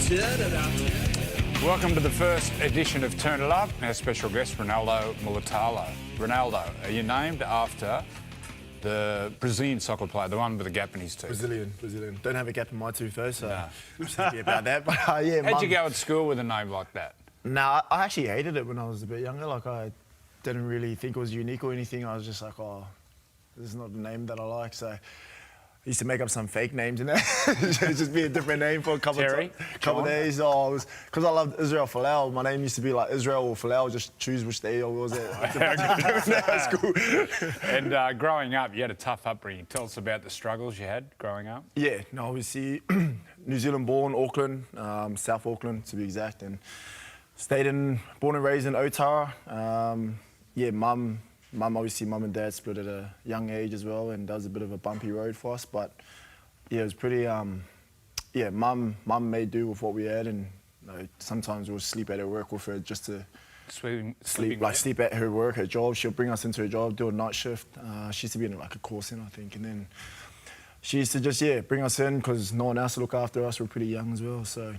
Welcome to the first edition of Turn It Up. Our special guest, Ronaldo Mulitalo. Ronaldo, are you named after the Brazilian soccer player, the one with a gap in his tooth? Brazilian. Don't have a gap in my tooth though, so I'm just happy about that. But yeah, How'd you go at school with a name like that? Nah, I actually hated it when I was a bit younger. Like, I didn't really think it was unique or anything. I was just like, oh, this is not a name that I like. So I used to make up some fake names in there. Just be a different name for a couple of days. Oh, because I loved Israel Folau. My name used to be like Israel or Folau. Just choose which day I was at school. And growing up, you had a tough upbringing. Tell us about the struggles you had growing up. Yeah, no, obviously New Zealand born, Auckland, South Auckland to be exact, and born and raised in Otara. Yeah, mum and dad split at a young age as well, and that was a bit of a bumpy road for us. But yeah, it was pretty. Yeah, mum made do with what we had, and sometimes we'll sleep at her work with her just to sleep at her work, her job. She'll bring us into her job, do a night shift. She used to be in like a call center, I think, and then she used to just bring us in because no one else to look after us. We're pretty young as well, so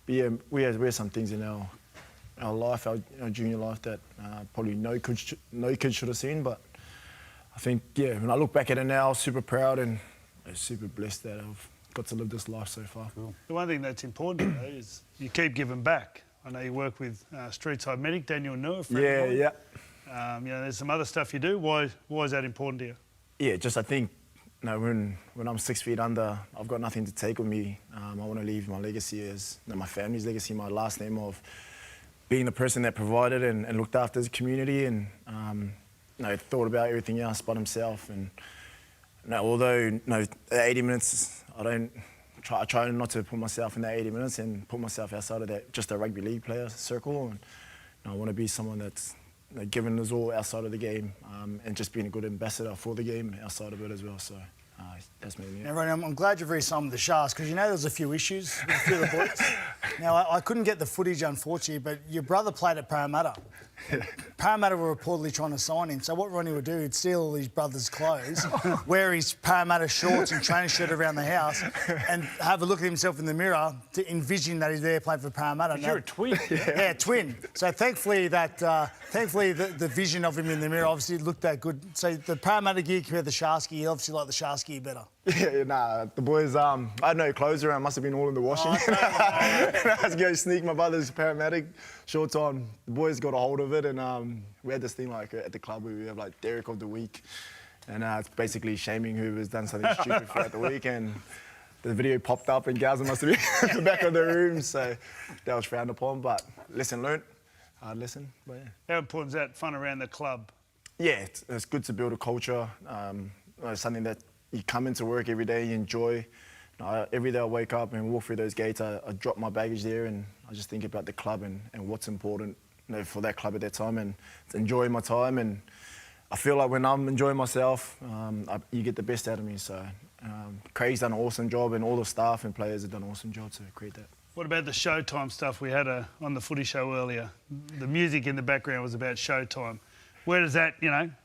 but yeah, we had some things in our life, our junior life, that probably no kid should have seen. But I think, yeah, when I look back at it now, super proud and super blessed that I've got to live this life so far. Cool. The one thing that's important though is you keep giving back. I know you work with Streetside Medic, Daniel Noor. Yeah. You know, there's some other stuff you do. Why is that important to you? Yeah, just I think, when I'm 6 feet under, I've got nothing to take with me. I want to leave my legacy as my family's legacy, my last name of being the person that provided and looked after his community, and thought about everything else but himself. And although 80 minutes, I try not to put myself in that 80 minutes and put myself outside of that, just a rugby league player circle. And I want to be someone that's giving us all outside of the game, and just being a good ambassador for the game outside of it as well. So that's me. Now, Ronnie, I'm glad you've re-signed with the Sharks, because there's a few issues with a few of the boys. Now, I couldn't get the footage, unfortunately, but your brother played at Parramatta. Parramatta were reportedly trying to sign him, so what Ronnie would do, he'd steal all his brother's clothes, wear his Parramatta shorts and training shirt around the house, and have a look at himself in the mirror to envision that he's there playing for Parramatta. You're a twin. Yeah, twin. So thankfully the vision of him in the mirror obviously looked that good. So the Parramatta gear compared to the Sharks gear, you obviously like the Sharks gear better. Yeah, the boys, I had no clothes around, must have been all in the washing. I had to go sneak my brother's paramedic shorts on. The boys got a hold of it, and we had this thing like at the club where we have like Derek of the Week, and it's basically shaming whoever's done something stupid throughout the week, and the video popped up and Gaza must have been in the back of the room, so that was frowned upon, but lesson learnt, hard lesson. But yeah. How important is that fun around the club? Yeah, it's good to build a culture, something that you come into work every day, you enjoy. Every day I wake up and walk through those gates, I drop my baggage there, and I just think about the club and what's important for that club at that time, and enjoying my time. And I feel like when I'm enjoying myself, you get the best out of me. So Craig's done an awesome job, and all the staff and players have done an awesome job to create that. What about the Showtime stuff we had on the footy show earlier? The music in the background was about Showtime. Where does that,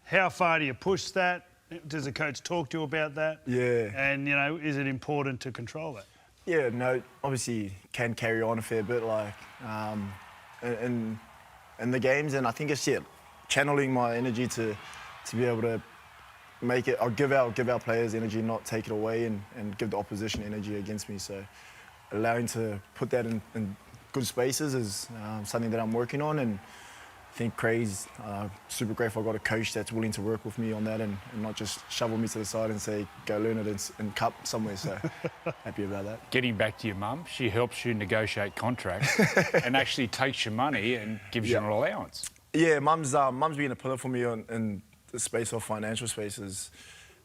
how far do you push that? Does the coach talk to you about that? Yeah. And, is it important to control that? Yeah, no, obviously can carry on a fair bit, like, in the games, and I think it's, channeling my energy to be able to make it, I'll give our players energy, not take it away, and give the opposition energy against me. So allowing to put that in good spaces is something that I'm working on, and I think Craig's super grateful I got a coach that's willing to work with me on that and not just shovel me to the side and say, go learn it in cup somewhere, so happy about that. Getting back to your mum, she helps you negotiate contracts and actually takes your money and gives you an allowance. Yeah, mum's been a pillar for me in the space of financial spaces.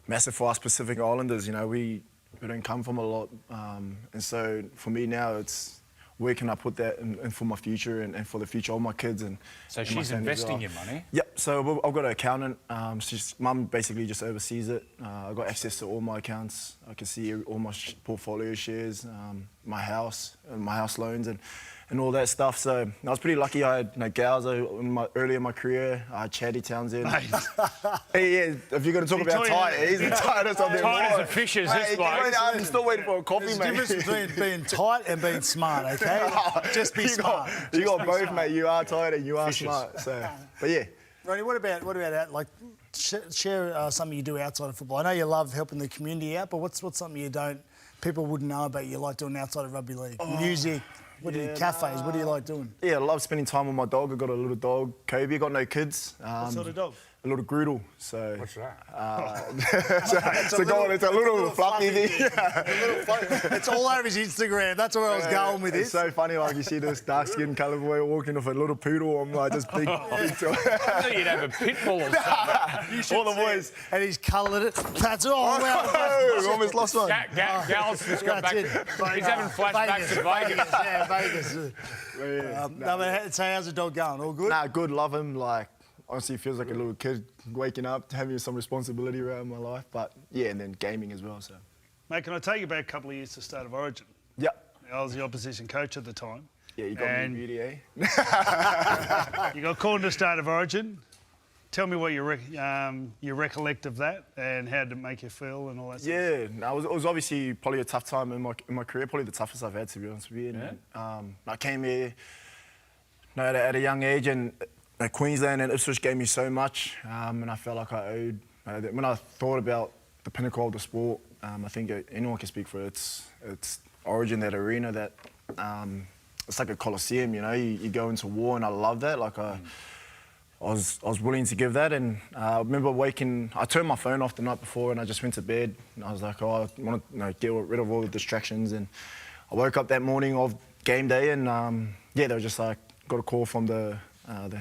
Massive for us Pacific Islanders, we don't come from a lot, and so for me now it's, where can I put that in for my future and for the future of my kids and so she's investing your money? Yep. So I've got an accountant. Mum basically just oversees it. I've got access to all my accounts. I can see all my portfolio shares, my house loans, and and all that stuff. So I was pretty lucky. I had gals early in my career. I had Chatty Townsend. Mate. If you're going to talk about tight, he's the tightest of them Tight as all. a fish is Mate, this bloke. I'm still waiting for a coffee, There's a mate. difference between being tight and being smart, okay? Just be smart. You got Just be both, smart. mate. You are tight and you are Fishes. smart. So, but yeah. Ronnie, what about that? Like, share something you do outside of football. I know you love helping the community out, but what's something you don't, people wouldn't know about you like doing outside of rugby league? Music, cafes, what do you like doing? Yeah, I love spending time with my dog. I've got a little dog, Kobe. Got no kids. What sort of dog? A little Groodle. So. What's that? It's a little fluffy thing. It's all over his Instagram. That's where I was going with It's this. so funny, like you see this dark-skinned coloured boy walking with a little poodle. I'm like, just big. I thought you'd have a pit bull or something. All the boys. And he's coloured it. That's all. Oh, almost lost one. Gal's just got back. He's having flashbacks to Vegas. Yeah, Vegas. No, but so how's the dog going? All good? Nah, good. Love him. Like, honestly, feels like a little kid waking up, having some responsibility around my life. But yeah, and then gaming as well. So. Mate, can I take you back a couple of years to Start of Origin? Yeah. I was the opposition coach at the time. Yeah, you got And- me beauty, eh? You got called to Start of Origin. Tell me what you recollect of that and how did it make you feel and all that stuff. Yeah, no, it was obviously probably a tough time in my career, probably the toughest I've had, to be honest with you. And, I came here at a young age, and Queensland and Ipswich gave me so much, and I felt like I owed. When I thought about the pinnacle of the sport, I think anyone can speak for it. It's Origin, that arena, that it's like a coliseum. You know, you go into war, and I love that. Like I was willing to give that, and I remember I turned my phone off the night before and I just went to bed, and I was like, I want to get rid of all the distractions, and I woke up that morning of game day, and they were just like, got a call from the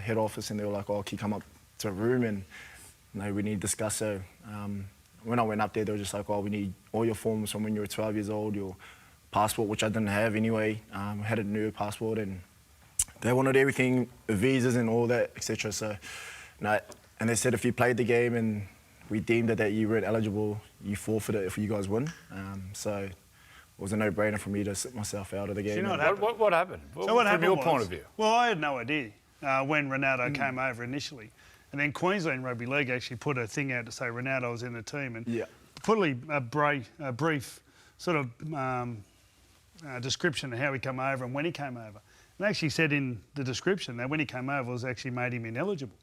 head office, and they were like, can you come up to a room, and we need to discuss. So when I went up there, they were just like, we need all your forms from when you were 12 years old, your passport, which I didn't have anyway. I had a new passport, and they wanted everything, the visas and all that, etc. So, and they said if you played the game and we deemed that you weren't eligible, you forfeit it if you guys win. So it was a no-brainer for me to sit myself out of the game. you know What happened? So what happened From your was, point of view? Well, I had no idea when Ronaldo came over initially. And then Queensland Rugby League actually put a thing out to say Ronaldo was in the team. And put a brief sort of description of how he came over and when he came over. And actually said in the description that when he came over, it was actually made him ineligible.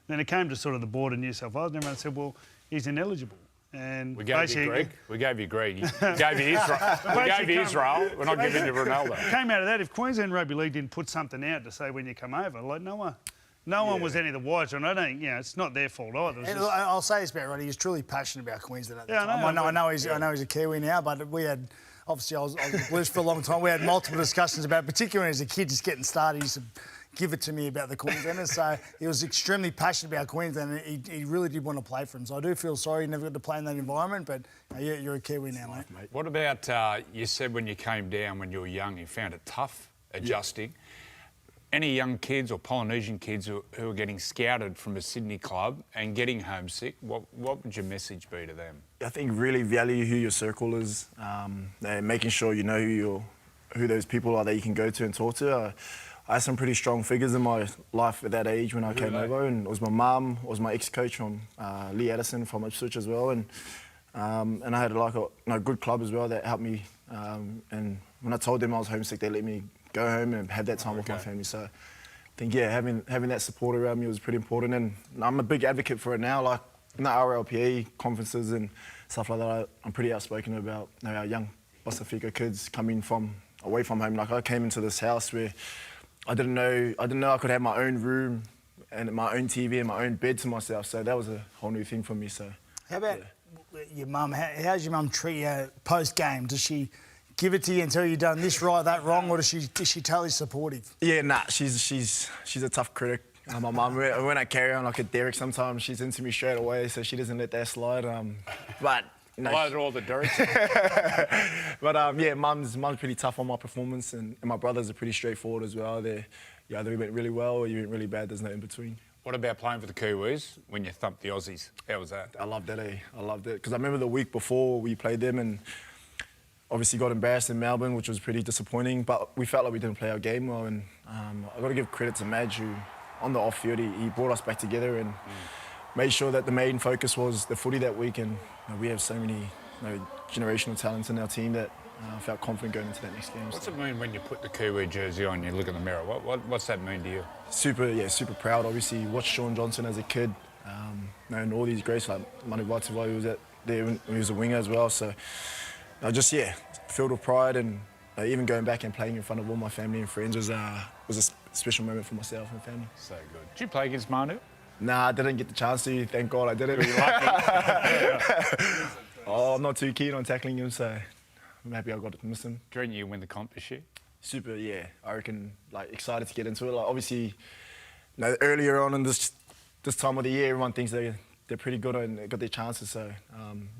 Then it came to sort of the board in New South Wales, and everyone said, well, he's ineligible. And We gave you Greg. We gave you Israel. We gave you Israel. We're not giving you Ronaldo. Came out of that, if Queensland Rugby League didn't put something out to say when you come over, like no one was any the wiser, and I don't think, it's not their fault either. It was just- I'll say this about Ronnie, he was truly passionate about Queensland at the Yeah, I time. know, I know he's a Kiwi now, but we had, obviously I was with the Blues for a long time. We had multiple discussions about, particularly as a kid just getting started, he used to give it to me about the Queenslanders. So he was extremely passionate about Queensland, and he really did want to play for him. So I do feel sorry he never got to play in that environment, but you're a Kiwi now, mate. What about, you said when you came down when you were young, you found it tough adjusting. Any young kids or Polynesian kids who are getting scouted from a Sydney club and getting homesick, what would your message be to them? I think really value who your circle is, and making sure you know who those people are that you can go to and talk to. I had some pretty strong figures in my life at that age when I came over, and it was my mum, it was my ex-coach from Lee Addison from Ipswich as well, and I had like a good club as well that helped me. And when I told them I was homesick, they let me go home and have that time with my family. So I think having that support around me was pretty important, and I'm a big advocate for it now. Like in the RLPA conferences and stuff like that, I'm pretty outspoken about our young Pasifika kids coming from away from home. Like I came into this house where I didn't know I could have my own room and my own TV and my own bed to myself. So that was a whole new thing for me. So How about your mum? How's your mum treat you post game? Does she give it to you and tell you done this right, that wrong, or is she totally supportive? yeah, she's a tough critic. My mum, when I carry on like a Derek, sometimes she's into me straight away, so she doesn't let that slide. But Blow all the dirt. But yeah, mum's pretty tough on my performance, and my brothers are pretty straightforward as well. They either went really well or you went really bad. There's no in between. What about playing for the Kiwis when you thumped the Aussies? How was that? I loved that, I loved it. Because I remember the week before we played them, and obviously got embarrassed in Melbourne, which was pretty disappointing. But we felt like we didn't play our game well, and I've got to give credit to Madge, who on the off field he brought us back together and made sure that the main focus was the footy that week. And we have so many generational talents in our team that I felt confident going into that next game. What's it mean when you put the Kiwi jersey on, you look in the mirror? What's that mean to you? Super proud. Obviously, watched Sean Johnson as a kid, knowing all these greats like Manu Vatuvai, who was there when he was a winger as well. So filled with pride, and even going back and playing in front of all my family and friends was a special moment for myself and family. So good. Did you play against Manu? Nah, I didn't get the chance to. Thank God I didn't. I'm not too keen on tackling him, so I'm happy I got to miss him. Do you reckon you win the comp this year? Super, yeah. I reckon, excited to get into it. Obviously, earlier on in this time of the year, everyone thinks they're pretty good and got their chances. So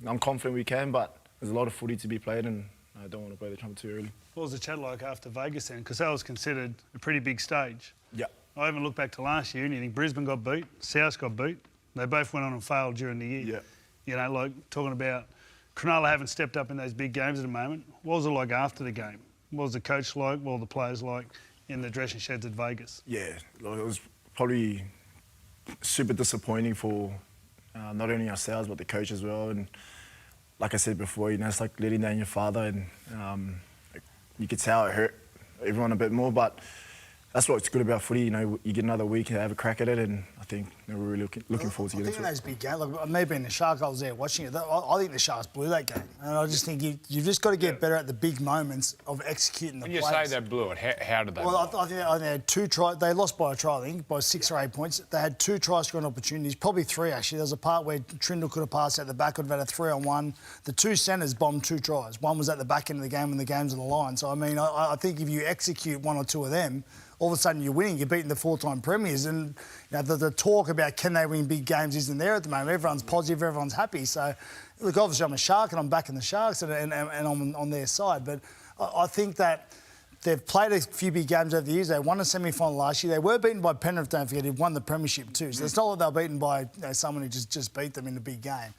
I'm confident we can, but there's a lot of footy to be played, and I don't want to blow the trumpet too early. What was the chat like after Vegas then? Because that was considered a pretty big stage. Yeah. I haven't looked back to last year, and you think Brisbane got beat, South got beat. They both went on and failed during the year. Yeah. Talking about Cronulla haven't stepped up in those big games at the moment. What was it like after the game? What was the coach like? What were the players like in the dressing sheds at Vegas? Yeah, it was probably super disappointing for not only ourselves but the coach as well. And like I said before, it's like letting down your father, and you could tell it hurt everyone a bit more. But that's what's good about footy. You get another week and have a crack at it, and I think we're really looking forward to getting into it. I think in those big games, me being the Shark, I was there watching it. I think the Sharks blew that game, and I just think you've just got to get better at the big moments of executing the plays. When you say they blew it, how did they? Well, I think they had 2 tries. They lost by a try, I think, by 6 or 8 points. They had 2 try-scoring opportunities, probably 3 actually. There was a part where Trindle could have passed out the back, would have had a 3-on-1. The 2 centres bombed 2 tries. One was at the back end of the game when the game's on the line. So I mean, I think if you execute 1 or 2 of them, all of a sudden you're winning. You're beating the 4-time premiers, and the talk about can they win big games isn't there at the moment. Everyone's positive, everyone's happy. So, look, obviously I'm a Shark and I'm backing the Sharks and I'm on their side. But I think that they've played a few big games over the years. They won a semi-final last year. They were beaten by Penrith, don't forget, who won the premiership too. So it's not like they were beaten by someone who just beat them in a big game.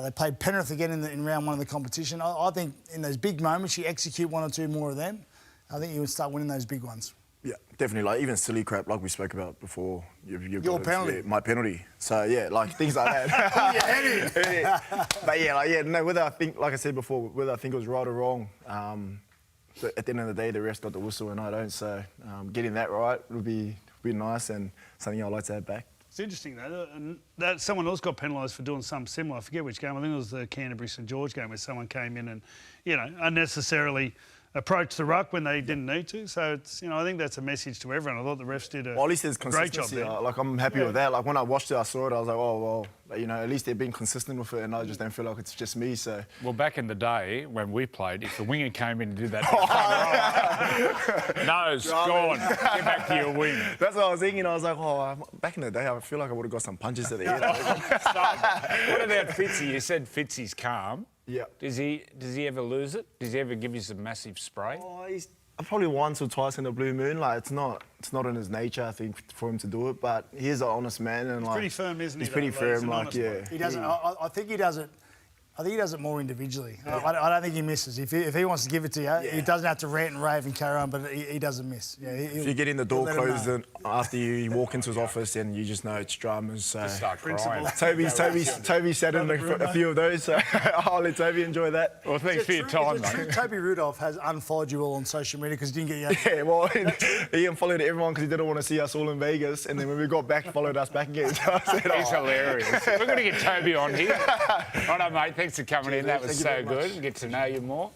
They played Penrith again in round 1 of the competition. I think in those big moments, you execute 1 or 2 more of them, I think you would start winning those big ones. Yeah, definitely. Even silly crap like we spoke about before. Your penalty. My penalty. So, things like that. But, whether I think, like I said before, whether I think it was right or wrong, so at the end of the day, the rest got the whistle and I don't. So, getting that right would be nice and something I'd like to have back. It's interesting, though, and that someone else got penalised for doing something similar. I forget which game. I think it was the Canterbury-St George game where someone came in and, unnecessarily approach the ruck when they didn't need to. So it's, I think that's a message to everyone. I thought the refs did a at least there's great job consistency. there. I'm happy with that. When I watched it, I saw it, I was like, oh, well, at least they've been consistent with it, and I just don't feel like it's just me, so... Well, back in the day, when we played, if the winger came in and did that... Nose, gone. Get back to your wing. That's what I was thinking. I was like, back in the day, I feel like I would have got some punches at the end. What about Fitzy? You said Fitzy's calm. Yeah. Does he ever lose it? Does he ever give you some massive spray? Probably once or twice in a blue moon. It's not in his nature, I think, for him to do it. But he is an honest man, and He's pretty firm, isn't he? He's pretty firm, He doesn't. I think he does it. I think he does it more individually. Yeah. I don't think he misses. If he wants to give it to you, he doesn't have to rant and rave and carry on, but he doesn't miss. Yeah, if you get in the door closed and after you walk into his office, and you just know it's dramas. So. Just start crying. Toby sat in a few of those, so I'll let Toby enjoy that. Well, thanks for your time, mate. Toby Rudolph has unfollowed you all on social media because he didn't get you. Yeah, well, he unfollowed everyone because he didn't want to see us all in Vegas, and then when we got back, followed us back again. So I said, he's hilarious. We're going to get Toby on here. Righto, mate. Thanks for coming in. That was so good. Get to know you more.